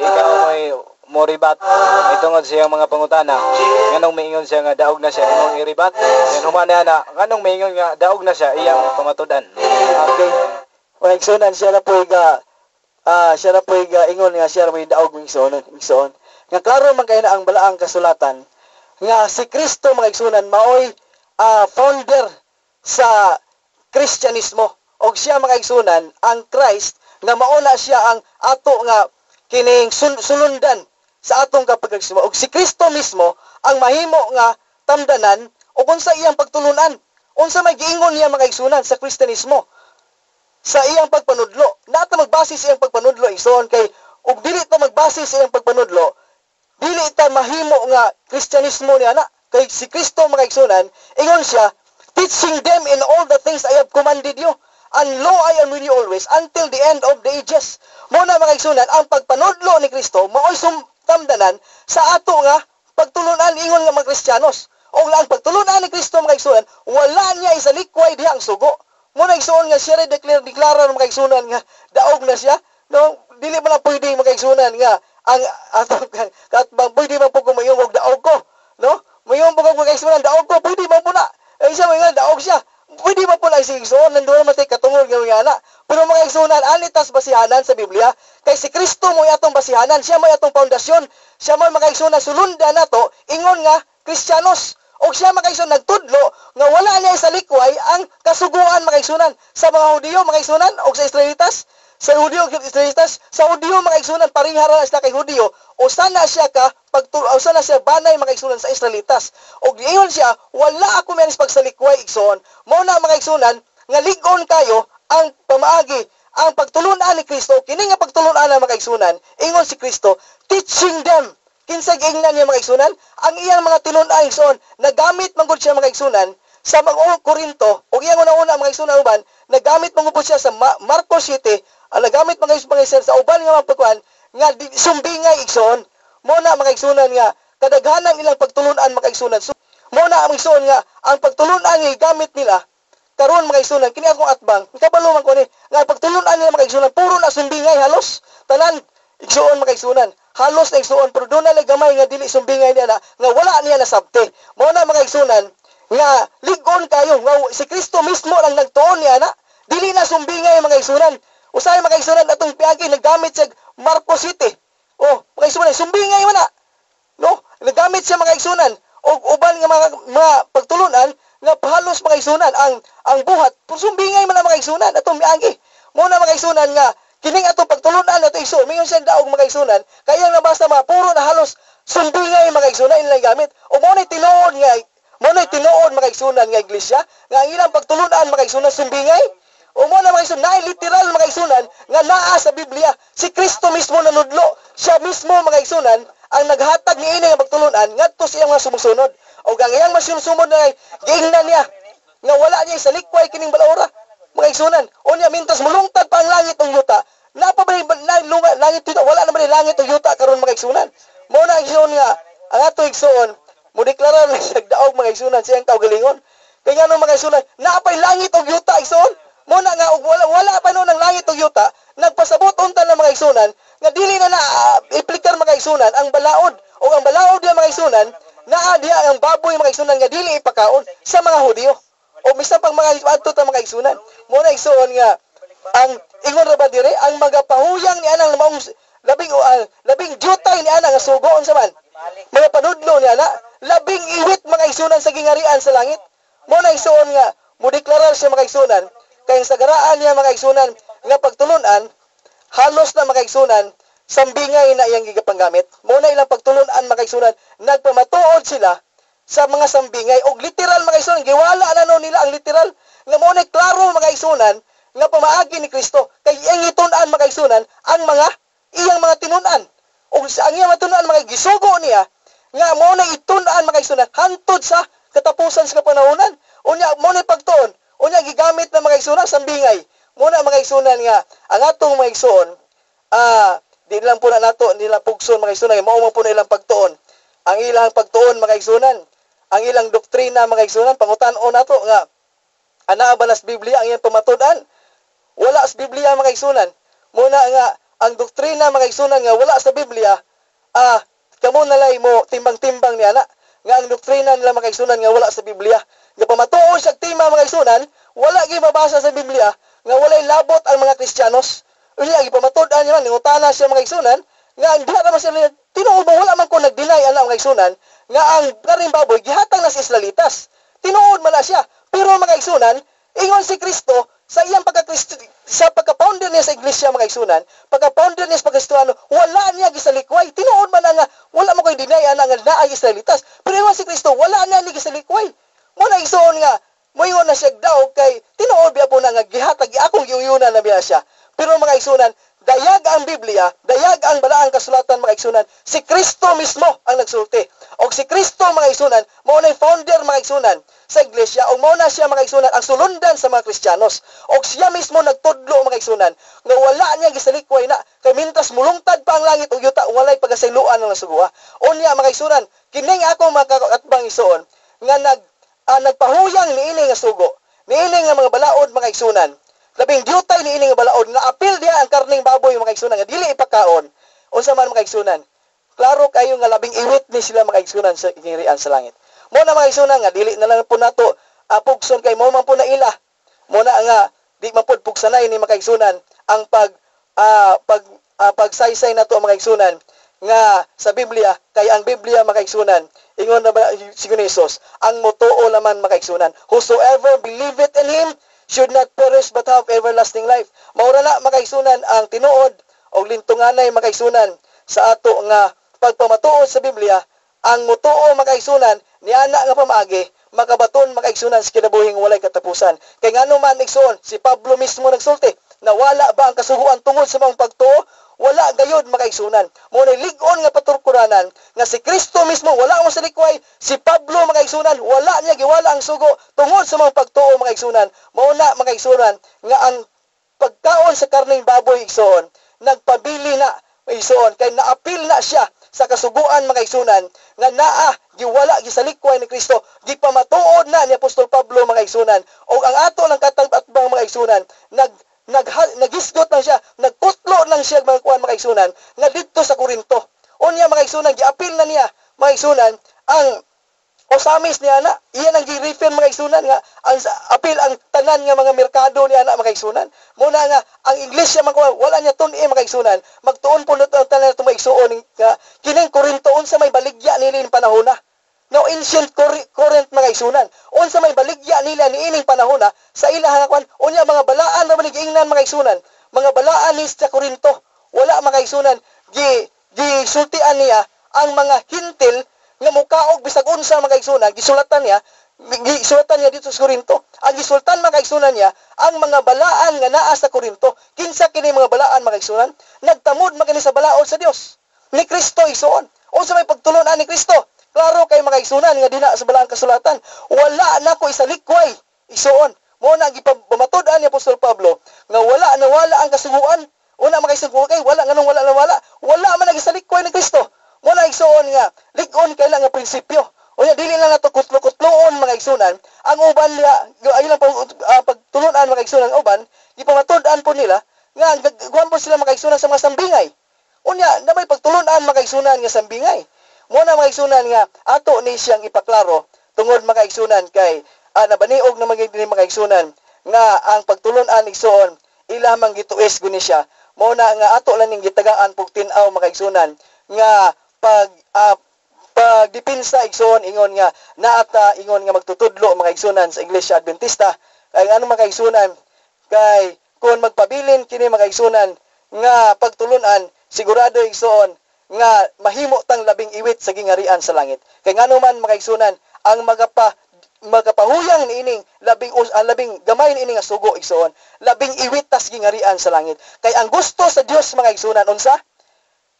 ikaw mo'y moribat itungod siya mga pangutana nganong maingon siya nga daog na siya imong iribat then humana na nganong maingon nga daog na siya iyang pamatudan. Okay. Mga igsunan siya na po ingon nga siya mo daog ng igsoon. Nga klaro man kay na ang balaang kasulatan nga si Kristo mga igsunan maoy founder sa Kristyanismo. Og siya mga igsunan ang Christ nga mauna siya ang ato nga kining sulundan sa atong kapagkagsimo. Og si Kristo mismo ang mahimo nga tamdanan og unsa iyang pagtulunan. Unsa may giingon niya mga igsunan sa Kristyanismo sa iyang pagpanudlo. Nata magbase sa iyang pagpanudlo igsoon kay og dili ta magbase sa iyang pagpanudlo, dili ta mahimo nga Kristyanismo niya na. Kay si Kristo mga igsunan ingon siya, teaching them in all the things I have commanded you. And lo, I am with you always until the end of the ages. Muna mga igsunan, ang pagpanudlo ni Kristo maoy tamdanan sa ato nga pagtulunan ingon nga mga Kristiyanos. O ang pagtulunan ni Kristo mga igsunan, wala niya isa likway diha ang sugo. Muna igsuon nga siya deklara mga igsunan nga daog na siya. No, dili man pwede mga igsunan nga ang atong katbang pwede man pug mayong og daog ko. No? Mayong pug mga igsunan daog ko pwede man puna. Ay siya nga daog siya. Pwede ba po lang si igsoon, nandoon naman tayo katungol ng mga anak. Pero mga igsoonan, anitas basihanan sa Biblia, kay si Kristo mo atong basihanan, siya mo atong pundasyon, siya mo mga igsoonan, sulundan na to, ingon nga, Kristiyanos. O siya mga igsoonan, nagtudlo, nga wala niya sa likway ang kasuguan mga igsoonan sa mga Hudiyo, mga igsoonan, o sa Israelitas, sa Hudiyo, mga igsoonan, parihara na sila kay Hudiyo, o sana siya banay mga igsunan sa Israelitas. O giingon siya, wala ako menis pagsalikway igsoon. Mao na mga igsunan, nga ligon kayo ang pamaagi, ang pagtulunan ni Kristo, kini nga pagtulunan ng mga igsunan, ingon si Kristo, teaching them. Kinsa giingnan niya mga igsunan? Ang iyang mga tinunan igsoon, nagamit manggod siya mga igsunan sa mga Korinto, o iyang una-una mga igsunan uban, nagamit manggod siya sa Marcos 7, nagamit mga igsunan sa uban nga mga pagkuhan, nga sumbingay igsoon. Muna mga igsunan nga kadaghanan ilang pagtulunan mga igsunan. Muna ang igsoon nga ang pagtulunan nga gamit nila karon mga igsunan kini akong atbang. Kabalo man ko ni nga pagtulunan nila mga igsunan puro na sumbingay halos tanan igsoon mga igsunan. Halos na igsoon pero doon na gamay nga dili sumbingay niya na nga wala niya nasabte. Muna mga igsunan nga ligon kayo nga si Kristo mismo lang nagtuon niya na dili na sumbingay mga igsunan. Usahay mga igsunan atong piagi naggamit sa Marcos 7. Oh, mga igsunan, sumbingay man na. No? Nagamit siya mga igsunan. O uban nga mga pagtulunan nga halos mga igsunan ang buhat. Sumbingay man na mga igsunan atong miagi. Muna mga igsunan nga kining atong pagtulunan ato igsoon, mingon siya daog mga igsunan, kaya nga basta mga puro na halos sumbingay mga igsunan ilang gamit. O mo nay tinuod mga igsunan nga iglesia nga ang ilang pagtulunan mga igsunan sumbingay. O mo na mga igsunan, na literal mga igsunan nga naa sa Biblia. Si Kristo mismo nanudlo. Siya mismo mga igsunan ang naghatag ni ini nga pagtulunan ngadto sa iyang mga sumusunod. O ang iyang masusunod na giingnan niya nga wala niya sa likway kining balaura mga igsunan. O niya mintas mulungtad pa ang langit ug yuta. Napabay langit yuta wala naman ni langit ug yuta karon mga igsunan. Mo na igsoon nga ang ato igsoon mo deklarar na siya daog mga igsunan siyang kaugalingon. Kaya nga mga igsunan naapay langit ug yuta igsoon. Muna nga wala pa noon ang langit ug yuta, nagpasabot unta ng mga igsunan nga dili na iplikar mga igsunan ang balaod o ang balaod diya mga igsunan naa diya ang baboy mga igsunan nga dili ipakaon sa mga Hudiyo o bisan pang mga adto ta mga igsunan. Muna igsuon nga ang ingon ra ba dire ang magapahuyang ni anang maong labing jutay ni ana nga sugo unsa man mga panudlo ni ana labing iwit mga igsunan sa gingarian sa langit. Muna igsuon nga mo deklarar sa mga igsunan kay sa garaan niya mga igsunan nga pagtulunan halos na mga igsunan sambingay na iyang gigapanggamit. Muna ilang pagtulunan mga igsunan nagpamatuod sila sa mga sambingay og literal mga igsunan giwala na no nila ang literal nga muna klaro mga igsunan nga pamaagi ni Kristo kay iyang itun-an mga igsunan ang mga iyang mga tinunan og ang iyang matunan mga gisugo niya nga muna itun-an mga igsunan hantod sa katapusan sa kapanahonan. Unya muna pagtuon unya gigamit ng mga igsunan sambingay. Muna mga igsunan nga ang atong mga igsoon di lang po na nato nila pugson mga igsunan mao man po na ilang pagtuon. Ang ilang pagtuon mga igsunan, ang ilang doktrina mga igsunan pangutan-on nato nga ana ba nas Biblia ang iyang pamatud-an? Wala sa Biblia mga igsunan. Muna nga ang doktrina mga igsunan nga wala sa Biblia, kamo nalay mo timbang-timbang niya na nga ang doktrina nila mga igsunan nga wala sa Biblia. Nga pamatuon siya tima mga igsunan, wala gyud mabasa sa Biblia nga walay labot ang mga Kristiyanos. Unya gipamatud-an niya ningutana siya mga igsunan nga ang diha naman sila tinuod ba wala man ko nag-deny ana mga igsunan nga ang karing baboy gihatag na sa Israelitas. Tinuod man na siya. Pero mga igsunan, ingon si Kristo sa iyang sa pagka-founder niya sa iglesia mga igsunan, pagka-founder niya sa pagkristyano, wala niya gisalikway. Tinuod man na nga wala mo koy deny ana nga naay Israelitas. Pero ingon si Kristo, wala na ni gisalikway. Mo na igsoon nga moingon na siya daw kay tinuod biya po na nga gihatag akong giuyunan na biya siya. Pero mga igsunan, dayag ang Biblia, dayag ang balaang kasulatan mga igsunan, si Kristo mismo ang nagsulti. O si Kristo mga igsunan, mao na founder mga igsunan sa iglesia, o mao na siya mga igsunan ang sulundan sa mga Kristiyanos. O siya mismo nagtudlo mga igsunan, nga wala niya gisalikway na, kay mintas mulungtad pa ang langit o yuta, walay pagasayloan ng nasugua. O niya mga igsunan, kining ako mga kakatbang isuon, nga nagpahuyang niini nga sugo, niini nga mga balaod mga igsunan, labing diutay niini nga balaod, nga apil diya ang karning baboy mga igsunan, nga dili ipakaon, unsa man mga igsunan, klaro kayo nga labing iwit ni sila mga igsunan sa ingirian sa langit. Mo na mga igsunan nga dili na lang po nato pugson kay mo man po na ila. Mo na nga di man po pugsanay ni mga igsunan ang pagsaysay nato mga igsunan nga sa Biblia, kay ang Biblia mga igsunan ingon na ba si Jesus, ang motoo laman mga igsunan, whosoever believeth in him should not perish but have everlasting life. Maura na mga igsunan ang tinuod o lintunganay mga igsunan sa ato nga pagpamatuod sa Biblia, ang motoo mga igsunan niana nga pamaagi makabaton mga igsunan sa kinabuhing walay katapusan. Kay ngano man igsoon si Pablo mismo nagsulti na wala ba ang kasuguan tungod sa mga pagtuo? Wala gayud mga igsunan. Mo na lig-on nga paturkuranan nga si Kristo mismo wala mo sa likway, si Pablo mga igsunan wala niya giwala ang sugo tungod sa mga pagtuo mga igsunan. Mao na mga igsunan nga ang pagkaon sa karning baboy igsoon nagpabili na igsoon kay naapil na siya sa kasuguan mga igsunan nga naa giwala gisalikway ni Kristo, gipamatuod na ni Apostol Pablo mga igsunan, o ang ato lang katag-atbang mga igsunan nagisgot lang siya, nagkutlo lang siya mga igsunan nga didto sa Korinto. Unya mga igsunan giapil na niya mga igsunan ang osamis niya na iyan ang gi-refer mga igsunan nga ang apil ang tanan nga mga merkado niya na mga igsunan. Muna nga ang iglesia wala niya tun mga igsunan, magtuon po nato ang tanan nato mga igsuon nga kining Korinto unsa may baligya nila in panahon na. No ancient current mga igsunan. Unsa may baligya nila niining panahon na sa ilang kwan unya mga balaan na giingnan mga igsunan. Mga balaan ni sa Korinto. Wala mga igsunan gisultian niya ang mga hintil nga mukaog bisag unsa mga igsunan gisulatan niya dito sa Korinto. Ang gisultan mga igsunan niya ang mga balaan nga naa sa Korinto. Kinsa kini mga balaan mga igsunan? Nagtamod magani sa balaod sa Dios ni Kristo igsuon. Unsa may pagtulunan ni Kristo? Klaro kay mga igsunan nga dina sa balaang kasulatan, wala na ko isalikway igsuon. Mo na gipamatud-an ni Apostol Pablo nga wala ang kasuguan. Una mga igsuon kay wala nganong wala man nagisalikway ni Kristo. Mo na igsuon nga lig-on kay lang nga prinsipyo. Unya dili lang nato kutlo-kutloon mga igsunan. Ang uban niya ayon lang pagtulunan mga igsunan ang uban, gipamatud-an po nila nga guwan po sila mga igsunan sa mga sambingay. Unya na may pagtulunan mga igsunan nga sambingay. Muna mga igsunan nga ato ni siyang ipaklaro tungod mga igsunan kay nabaniog na magiging mga igsunan nga ang pagtulon-an igsoon ilamang gituis guni siya. Muna nga ato lang ning gitagaan pug tin-aw mga igsunan nga pagdipinsa igsoon ingon nga naata ingon nga magtutudlo mga igsunan sa Iglesia Adventista kay ano mga igsunan kay kung magpabilin kini mga igsunan nga pagtulon-an sigurado igsoon nga mahimo tang labing iwit sa gingarian sa langit. Kay ngano man mga igsunan ang magapahuyang niining labing gamay niining nga sugo igsoon, labing iwit tas gingarian sa langit. Kay ang gusto sa Dios mga igsunan unsa?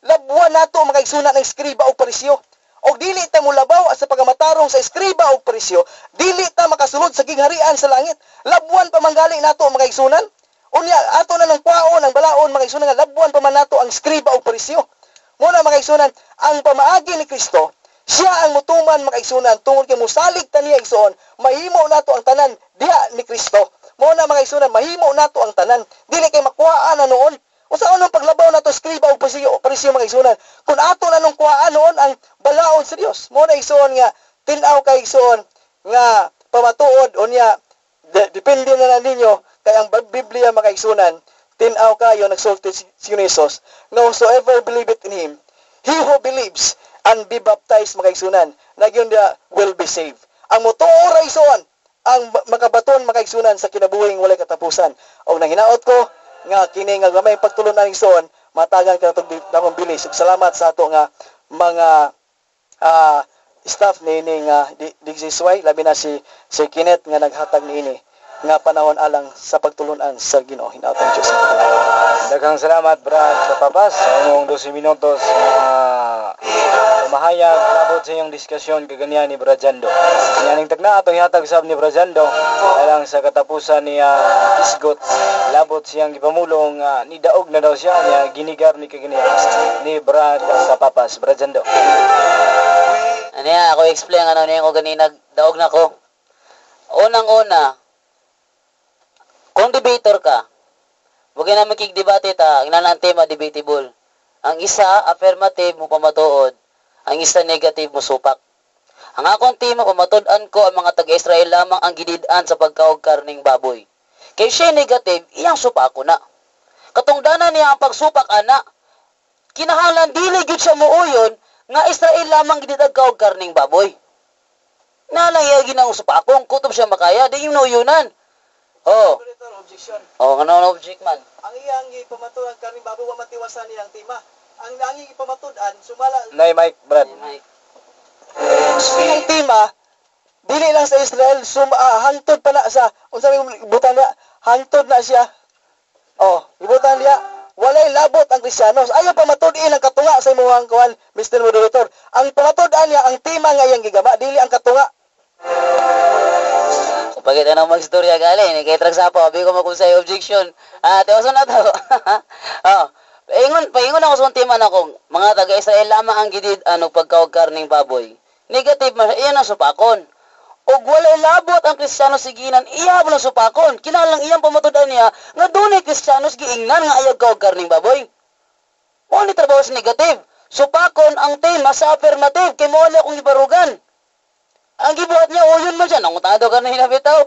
Labuan nato mga igsunan ng skriba o parisyo. Og dili ta mulabaw sa pagamatarong sa skriba o parisyo, dili ta makasulod sa gingarian sa langit. Labuan pa manggali nato mga igsunan. Unya ato na ng kwaon ang balaon mga igsunan nga labuan pa man nato ang skriba o parisyo. Muna mga igsunan, ang pamaagi ni Kristo, siya ang mutuman mga igsunan, tungod kay musalig ta niya igsoon, mahimo nato ang tanan diha ni Kristo. Muna mga igsunan, mahimo nato ang tanan, dili kay makuhaan na noon, Usa unang paglabaw nato skriba ug parisyo mga igsunan. Kung ato na nung kuhaan noon ang balaod sa Dios. Mo na igsuon nga tin-aw kay igsuon nga pamatuod unya depende na ninyo kay ang Biblia mga igsunan tin-aw kayo nagsulti si Jesus. No whosoever believeth in him, he who believes and be baptized mga igsunan, nagyon dia will be saved. Ang motuo ra igsuon ang makabaton mga igsunan sa kinabuhing walay katapusan. O nang hinaot ko nga kini nga gamay pagtulunan igsoon matagan ka natong bilis. Salamat sa ato nga mga staff niini nga DCSY labi na si Kenneth nga naghatag niini nga panahon alang sa pagtulunan sa Ginoo. Hinaotang Dios. Daghang salamat Brad sa papas sa imong 12 minutos mahayag labot sa iyong diskusyon kaganian ni Brad Jando. Yaning tagna atong ihatag sab ni Brad Jando alang sa katapusan niya isgot labot siyang gipamulong ni daog na daw siya niya ginigar ni kaganian ni Brad sa papas. Brad Jando. Ano yan, ako explain ano niya ko ganina daog na ko. Unang-una, kung debater ka, huwag na makikdebate ta, ang nanang tema debatable. Ang isa, affirmative mo pamatuod. Ang isa, negative mo supak. Ang akong tema, pamatuod-an ko ang mga taga-Israel lamang ang gidid-an sa pagkaog karning baboy. Kaya siya negative, iyang supak ko na. Katungdanan niya ang pagsupak, ana, kinahanglan dili gyud siya muuyon nga Israel lamang gidid-an kaog karning baboy. Nalang ginang supak akong kutob siya makaya, di yung nauyunan. Oh. Objection. Oh, ano na object man? Ang iyang ipamatudan karning baboy wa matiwasan niyang tema. Ang nangi ipamatudan sumala Nay Mike Brad. ang tema dili lang sa Israel hangtod pa na sa unsa may ibutan niya hangtod na siya. Oh, ibutan niya walay labot ang Kristiyanos. Ayaw pamatud-in ang katunga sa imong kuan, Mr. Moderator. Ang pamatud-an niya ang tema nga iyang gigama dili ang katunga. Pagkita na mag-storya gali, ni kay Tragsapo, abi ko makunsay objection. Tewason na to. Oh, paingon ako sa tema na kung mga taga-Israel lamang ang gidid ano pagkaog karning baboy. Negative man, iyan ang supakon. Og walay labot ang Kristiyano siginan, iya mo lang supakon. Kinalang iyang pamatudan niya nga dunay Kristiyanos giingnan nga ayaw kaog karning baboy. Mo ni trabaho sa negative. Supakon ang tema sa affirmative kay mo wala akong ibarugan. Ang gibuhat niya, yun man siya. Nangutado ka na hinabitaw.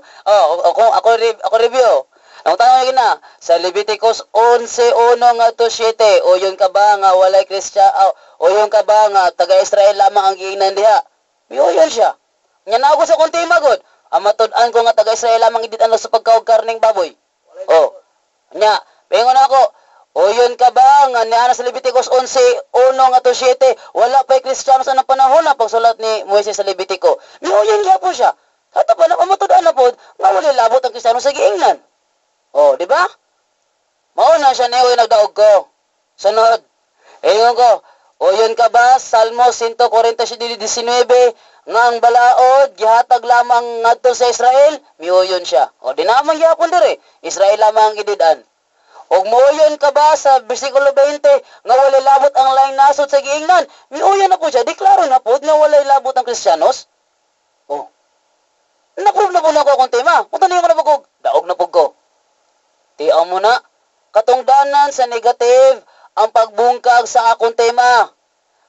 Ako review. Nangutado ka na. Sa Leviticus 11:1 nga to 7. O yun ka ba nga walay Kristya? O yun ka ba nga taga-Israel lamang ang giingnan diha? Yun siya. Nga na ako sa kong tema god. Amatud-an ko nga taga-Israel lamang iditan sa pagkaog karning baboy. O. Nya, pengon ako. O yun ka ba nga niana sa Leviticus 11:1 nga to 7, wala pa'y Kristiyano sa panahon na pagsulat ni Moises sa Levitico. Yun gyapon siya. Hato pa na pamatudan na po nga wala labot ang Kristiyano sa giingnan. O, di ba? Mao na siya niyo nagdaog ko. Sunod. Ingon ko, o yun ka ba Salmo 147:19 nga ang balaod gihatag lamang ngadto sa Israel? Miuyon siya. O di naman gyapon dire. Israel lamang ang gididan. Og moyon ka ba sa bersikulo 20 nga walay labot ang laing nasod sa giingnan? Miuyan na po siya, deklaro na po nga walay labot ang Kristiyanos. Oh. Naprove na po na ako akong tema. Punta niyo ko na po ko, daog na po ko. Tiyaw mo na, katungdanan sa negative ang pagbungkag sa akong tema.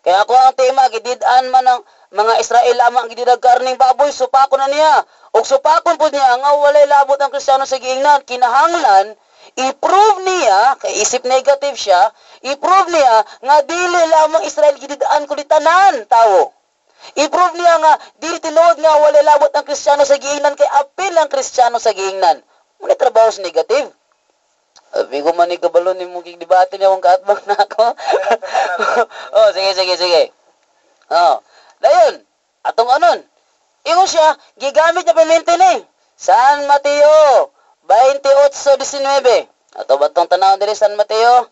Kaya ako ang tema, gidid-an man ng mga Israel lamang gididag karning baboy, supakon na niya. Og supakon po niya nga walay labot ang Kristiyano sa giingnan, kinahanglan i-prove niya, kay isip negative siya, i-prove niya nga dili lamang Israel gididaan ko tanan tao. I-prove niya nga dili tinuod nga wala labot ang Kristiyano sa giingnan kay apil ang Kristiyano sa giingnan. Muna trabaho sa negative. Abi ko man igabalo ni mo gigdebate niya kung kaatbang na ako. Oh, sige. Oh, dayon, atong anon. Ingon siya, gigamit niya paminte ni San Mateo 28:19. Ato ba itong tanawin diri San Mateo?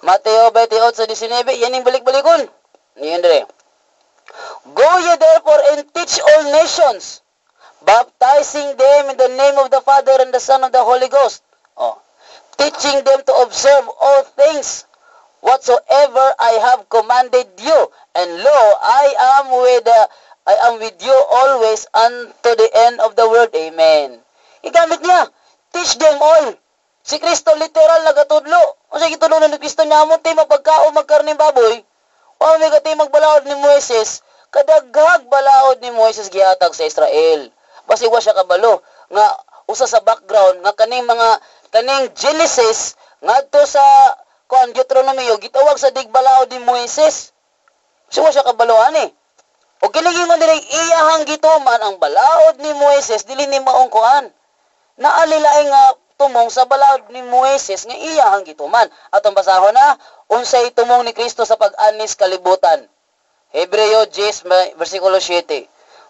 Mateo 28:19. Yan yung balik-balikon. Yan diri. Go ye therefore and teach all nations, baptizing them in the name of the Father and the Son and the Holy Ghost. Oh. Teaching them to observe all things whatsoever I have commanded you. And lo, I am with you always unto the end of the world. Amen. Igamit niya. Teach them all. Si Kristo literal nagatudlo. O sige, tulungan ni Kristo niya mo, tayo mapagkaon magkarning baboy. O may tayo magbalaod ni Moises. Kadaghag balaod ni Moises gihatag sa Israel. Basi wa siya kabalo. Nga, usa sa background, nga kaning Genesis, ngadto sa Deuteronomy, gitawag sa digbalaod ni Moises. So wa siya kabaloan eh. O kinigingon diri iyahang gituman ang balaod ni Moises dili ni maong kuan. Naalilaing nga tumong sa balaod ni Moises nga iyahang gituman. Atong basahon na unsay tumong ni Kristo sa pag-anis kalibutan. Hebreo 10 versikulo 7.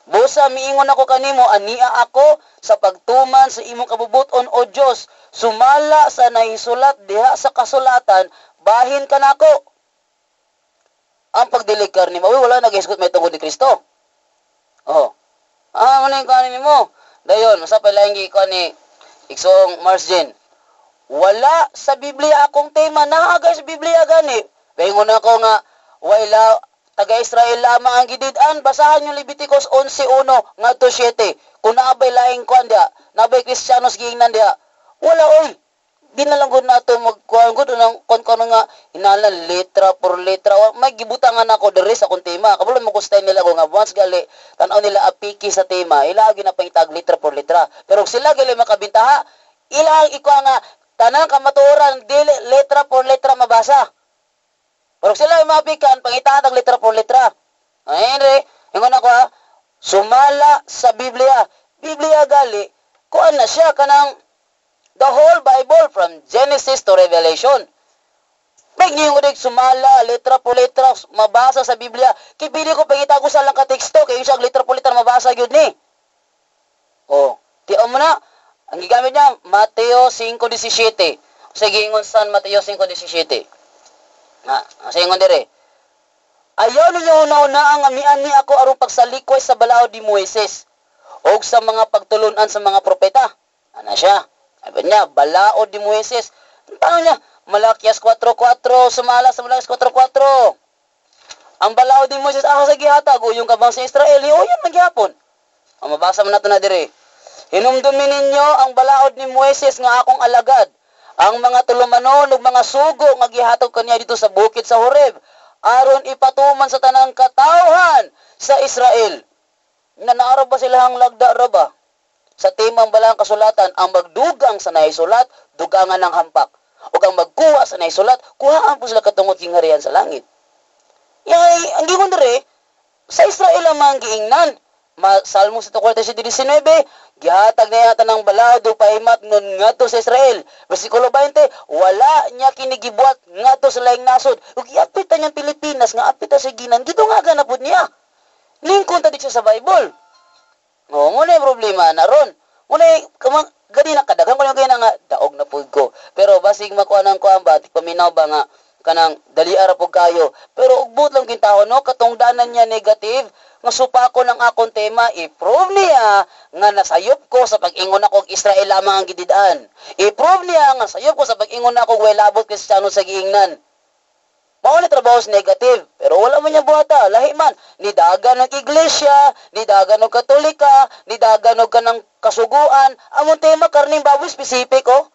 Busa miingon ako kanimo ania ako sa pagtuman sa imong kabubuton o Dios, sumala sa nahisulat diha sa kasulatan, bahin kanako. Ang pagdilig karni mawi wala nag-isgot may tungod ni Kristo. Oh. Ano yung kanin mo? Dayon, sa palangi ko ni Iksong Marsjen. Wala sa Biblia akong tema na sa Biblia gani. Paingon ako nga wala taga-Israel lamang ang gididan. Basahan yung Leviticus 11:1 ngadto 7. Kung naabay laing kuan dia, naabay Kristiyanos giingnan dia. Wala oy. Di na lang gud nato magkuan gud nang kon nga inalan letra por letra. May gibutangan ako diri sa akong tema. Kabalo mo gustay nila ko nga once gali tan-aw nila apiki sa tema. Ilagi na pangitag letra por letra. Pero sila gali makabintaha, ilang ikuha nga tanan kamatuoran dili letra por letra mabasa. Pero sila mapikan pangitahan letra por letra. Ayre, ingon ako ha, sumala sa Biblia. Biblia gali kuan na siya kanang the whole Bible from Genesis to Revelation. Pag niyo udig sumala, letra po letra, mabasa sa Biblia. Kipili ko pangita ko sa lang ka-teksto, kayo siya letra po letra mabasa yun ni. Oh, tiyo mo na. Ang gigamit niya, Mateo 5:17. Sige, ingon San Mateo 5:17. Sa ingon dire. Ayaw ninyo una-una ang amian ni ako aron pagsalikway sa balaod ni Moises o sa mga pagtulunan sa mga propeta. Ano siya? Sabi niya, balaod ni Moises. Paano niya? Malakias 4:4, sumala sa Malakias 4:4. Ang balaod ni Moises, sa gihatag, o yung kabang sa Israel, o yan magyapon. Ang mabasa mo nato na dire. Hinumdumin ninyo ang balaod ni Moises nga akong alagad. Ang mga tulumanon ug mga sugo nga gihatag kaniya dito sa bukid sa Horeb, aron ipatuman sa tanang katawhan sa Israel. Naara ba sila ang lagda ra ba? Sa timang balang kasulatan, ang magdugang sa naisulat, dugangan ng hampak. O ang magkuha sa naisulat, kuhaan po sila katungod kingharian sa langit. Yay, ang gigon dire, sa Israel ang mga giingnan. Salmo 147:19, gihatag na yata ng balado pahimat nun ngadto sa Israel. Versikulo 20, wala niya kinigibuat ngadto sa laing nasod. Ug iapit niyang Pilipinas nga apit sa ginan, gito nga ganapod niya. Lingkon ta dito sa Bible. O, muna yung problema na ron. Muna yung, gani na kadaghan ko yung ganyan nga, daog na po ko. Pero basig makuha ng kuhaan ba, paminaw ba nga, kanang dali ara po kayo. Pero ugbot lang kintaho, no, katungdanan niya negative, nga supa ko ng akong tema, i-prove niya nga nasayop ko sa pag-ingon ako Israel lamang ang gididaan. I-prove niya nga sayop ko sa pag-ingon ako welabot Kristiyano sa giingnan. Mao ni trabaho sa negative, pero wala man niya buhata, lahi man. Nidagan ng iglesia, nidagan ng katolika, nidagan ng kanang kasuguan. Among tema, karning baboy, specific oh.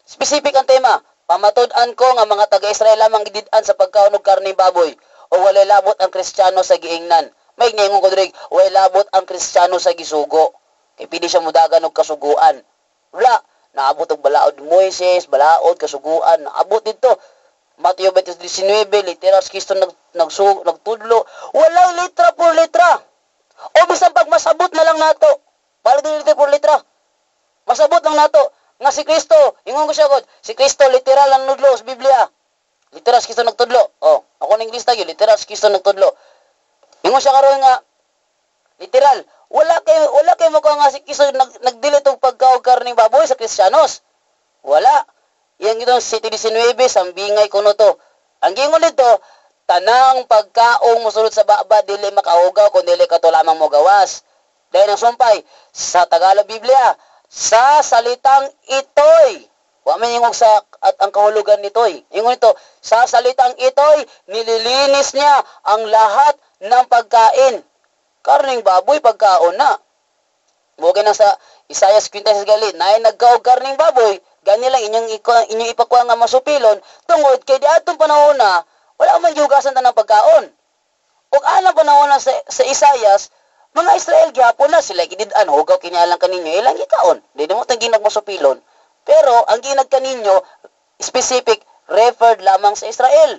Specific ang tema. Pamatud-an ko nga mga taga-Israel lamang gididan sa pagkaon og karning baboy. O walay labot ang Kristiyano sa giingnan. May ningon ko dirig, walay labot ang Kristiyano sa gisugo. Kay pili siya mudagan og kasuguan. Wala, naabot og balaod Moises, balaod kasuguan, naabot dito. Mateo 20:19, literal Kristo nagtudlo. Walang litra por litra. O bisan pag masabot na lang nato. Balik din litra por litra. Masabot lang nato. Nga si Kristo, ingon ko siya god, si Kristo literal ang nudlo sa Biblia. Literal Kristo nagtudlo. Oh, ako ning lista gyud, literal Kristo nagtudlo. Ingon siya karon nga literal. Wala kay mo nga si Kristo nagdili og pagkaog karning baboy sa Kristiyanos. Wala. Yang itong City 19, sambingay kuno to. Ang gingon dito, tanang pagkaong musulod sa baba, dili makahugaw, kung dili ka to lamang mo gawas. Dahil ang sumpay, sa Tagalog Biblia, sa salitang itoy. Wa man ingog sa at ang kahulugan nitoy. Ingon ito, sa salitang itoy, nililinis niya ang lahat ng pagkain. Karning baboy, pagkaon na. Mugay na sa Isaiah 56 gali, na nagkaog karning baboy, gani lang inyong ipakuha nga masupilon tungod kay di atong panahon na wala man gihugasan ta ng pagkaon. Ug ana panahon na sa Isayas, mga Israel gyapon na sila gidid-an hugaw kinyalang kaninyo ilang gikaon. Di mo tang ginag masupilon. Pero ang ginag kaninyo specific referred lamang sa Israel.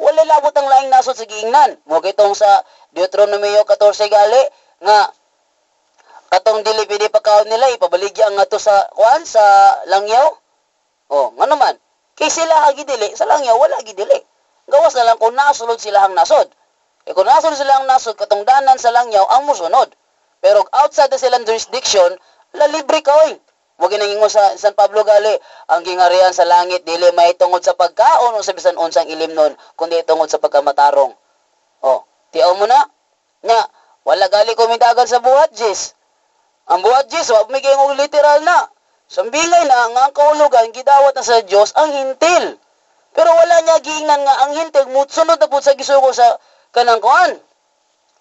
Wala labot ang laing nasod sa giingnan. Mo gitong sa Deuteronomio 14 gali nga katong dili pidi pagkaon nila ipabaligya nga to sa sa langyaw. Oh, nga naman. Kay sila gidili sa langyaw wala gidili. Gawas na lang kung nasulod sila ang nasod. E kung nasulod sila ang nasod katong danan sa langyaw ang musunod. Pero outside the silang jurisdiction, la libre ka oy. Mo ginangingon sa San Pablo gali, ang gingarihan sa langit dili mahitungod sa pagkaon o sa bisan unsang ilim nun, kundi tungod sa pagkamatarong. Oh, tiaw mo na. Nya, wala gali kumindagan sa buhat jis. Ang buhat jis, wag may kayong literal na. Sambingay na nga ang kahulugan gidawat na sa Dios ang hintil. Pero wala niya giingnan nga ang hintil mutsunod na pud sa gisugo sa kanang kuan.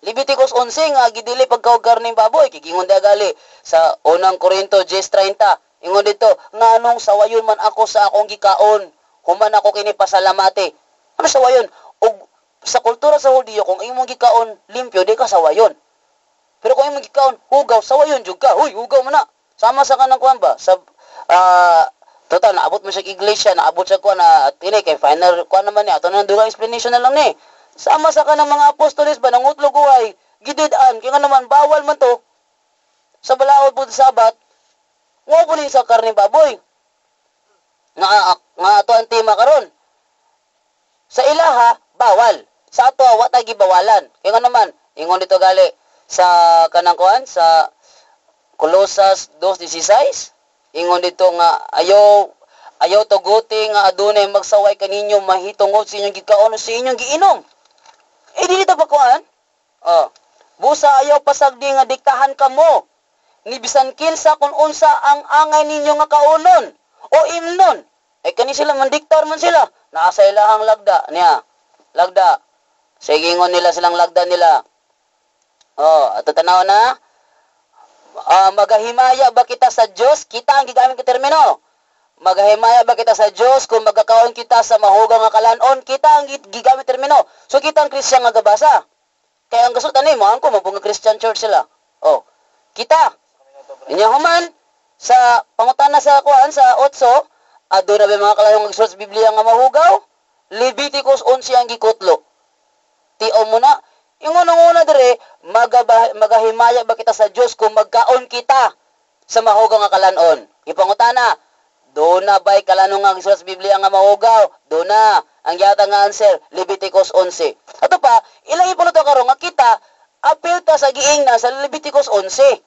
Leviticus 11 nga gidili pagkaog karning baboy kigingon da gali sa unang Korinto 10:30. Ingon dito nga anong sawayon man ako sa akong gikaon, human ako kini pasalamati. Ano sawayon? Og sa kultura sa Hudiyo kung imong gikaon limpyo di ka sawayon. Pero kung imong gikaon hugaw sawayon jud ka. Huy, hugaw man na. Sama sa kanang kuan ba? Sa total naabot mo sa iglesia, naabot sa kuan na tini kay final kuan naman ni ato nang dugang explanation na lang ni. Sama sa kanang mga apostoles ba nangutlog uway, gidid-an kay nga naman bawal man to. Sa balaod pud Sabat, ngo po ni sa karne baboy. Nga ato ang tema karon. Sa ilaha bawal. Sa ato wa ta gibawalan. Kay nga naman ingon dito gali sa kanang kuan sa Colosas 2:16. Ingon dito nga ayaw tuguti nga adunay magsaway kaninyo mahitungod sa inyong gikaon o sa inyong giinom. Dili ta ba kuan? Busa ayaw pasagdi nga diktahan kamo. Ni bisan kinsa kun unsa ang angay ninyo nga kaunon o imnon. Kani sila mandiktar man sila. Naa sa ilahang lagda niya. Lagda. Sige ingon nila silang lagda nila. Ato tanaw na. Magahimaya ba kita sa Dios? Kita ang gigamit ka termino. Magahimaya ba kita sa Dios kung magkakaon kita sa mahugang nga kalanon? Kita ang gigamit termino. So kita ang Christian nga gabasa. Kaya ang gasutan ni mo angko mabunga Christian church sila. Kita. Inya human sa pangutana sa kuan sa 8, aduna ba mga kalayong nagsulat sa Biblia nga mahugaw? Leviticus 11 ang gikutlo. Tio mo na. Ingon ang una dire, magahimaya ba kita sa Dios kung magkaon kita sa mahugaw nga kalanon? Ipangutana, do na ba'y kalanon nga gisulat sa Biblia nga mahugaw? Do na. Ang yata nga answer, Leviticus 11. Ato pa, ilang ipunuto karon nga kita, apil ta sa giingna sa Leviticus 11.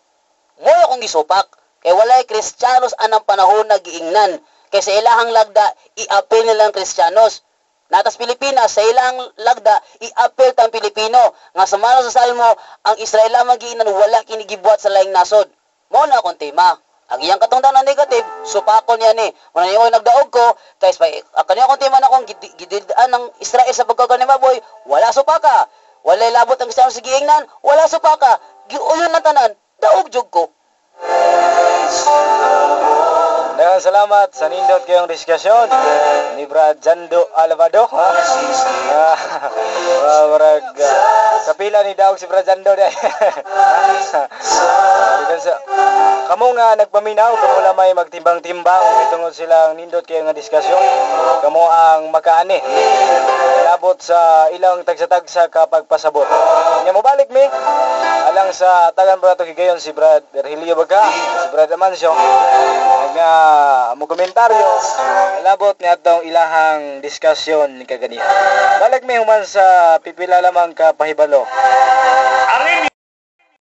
Moy akong gisupak. Kay walay Kristiyanos anang panahon na giingnan. Kay sa ilahang lagda, i-apil nilang Kristiyanos. Natas Pilipinas, sa ilang lagda, i-apil tang Pilipino. Nga sa mano sa Salmo, ang Israel lamang giingnan wala kinigibuhat sa laing nasod. Mo na akong tema. Ang iyang katungdan na negative, supakon yan eh. Muna niyo nagdaog ko, guys, kanina akong tema na akong gididaan ng Israel sa pagkagan ni baboy, wala supaka. Wala labot ang Kristiyano sa giingnan, wala supaka. Giuyon na tanan, daog jug ko. Daghang salamat sa nindot kayong diskusyon ni Brad Jando Alvado. Kapila ni daog si Brad Jando dai. Kamo nga nagpaminaw, kamo lamay magtimbang-timbang tungod silang nindot kayong nga diskusyon. Kamo ang makaani. Labot sa ilang tagsa-tagsa kapag pasabot. Nya mo balik mi alang sa tagan pa nato higayon si Brad Virgilio Baga, si Brad Amancio nga mo komentaryo labot ni atong ilahang diskusyon ni kaganiya. Balik mi human sa pipila lamang ka pahibalo.